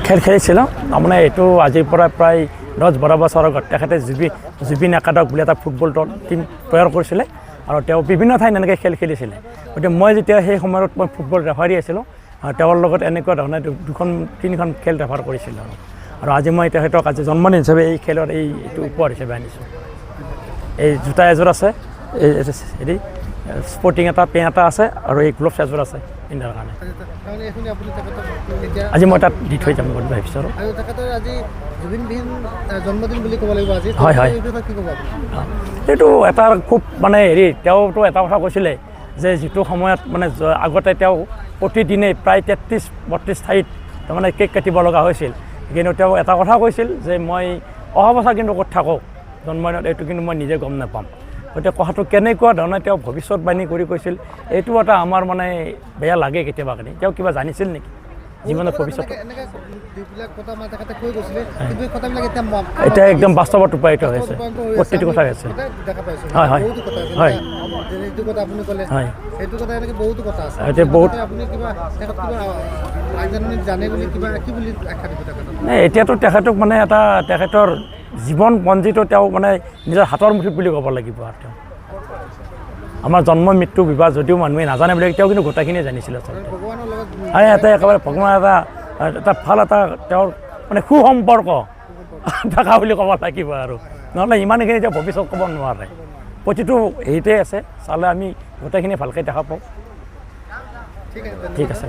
খেল খেলিছিলোঁ তাৰমানে এইটো আজিৰ পৰা প্ৰায় 10-12 বছৰ আগত তেখেতে জুবিন একাদশ বুলি এটা ফুটবল টীম তৈয়াৰ কৰিছিলে আৰু তেওঁ বিভিন্ন ঠাইত এনেকৈ খেল খেলিছিলে গতিকে মই যেতিয়া সেই সময়ত মই ফুটবল ৰেফাৰী আছিলোঁ তেওঁৰ লগত এনেকুৱা ধৰণে 2-3খন খেল ৰেফাৰ কৰিছিলোঁ আৰু আজি মই তেখেতক আজি জন্মদিন হিচাপে এই খেলৰ এইটো উপহাৰ হিচাপে আনিছোঁ এই জোতা এযোৰ আছে এই হেৰি স্পৰ্টিং এটা পেন এটা আছে আৰু এই গ্লোভছ এযোৰ আছে পিন্ধাৰ কাৰণে আজি মই তাত দি থৈ যাম বুলি ভাবিছোঁ আৰু হয় হয় এইটো এটা খুব মানে হেৰি তেওঁতো এটা কথা কৈছিলে যে যিটো সময়ত মানে আগতে তেওঁ প্ৰতিদিনে প্ৰায় 33-32 ঠাইত তাৰমানে কেক কাটিব লগা হৈছিল কিন্তু তেওঁ এটা কথা কৈছিল যে মই অহা বছৰ কিন্তু ক'ত থাকোঁ জন্মদিনত এইটো কিন্তু মই নিজে গম নাপাম গতিকে কথাটো কেনেকুৱা ধৰণে তেওঁ ভৱিষ্যতবাণী কৰি কৈছিল এইটো এটা আমাৰ মানে বেয়া লাগে কেতিয়াবা কাৰণে তেওঁ কিবা জানিছিল নেকি জীৱনত ভৱিষ্যত এতিয়া একদম বাস্তৱত ৰূপায়িত হৈছে প্ৰতিটো কথা হৈছে হয় হয় হয় হয় এতিয়া বহুত এতিয়াতো তেখেতক মানে এটা তেখেতৰ জীৱন পঞ্জীটো তেওঁ মানে নিজৰ হাতৰ মুঠিত বুলি ক'ব লাগিব আৰু তেওঁ আমাৰ জন্ম মৃত্যু বিবাহ যদিও মানুহে নাজানে বুলি তেওঁ কিন্তু গোটেইখিনিয়ে জানিছিল আচলতে হয় এটা একেবাৰে ভগৱান এটা ভাল এটা তেওঁৰ মানে সুসম্পৰ্ক থকা বুলি ক'ব লাগিব আৰু নহ'লে ইমানখিনি এতিয়া ভৱিষ্যত ক'ব নোৱাৰে প্ৰতিটো হেৰিতে আছে চালে আমি গোটেইখিনি ভালকৈ দেখা পাওঁ ঠিক আছে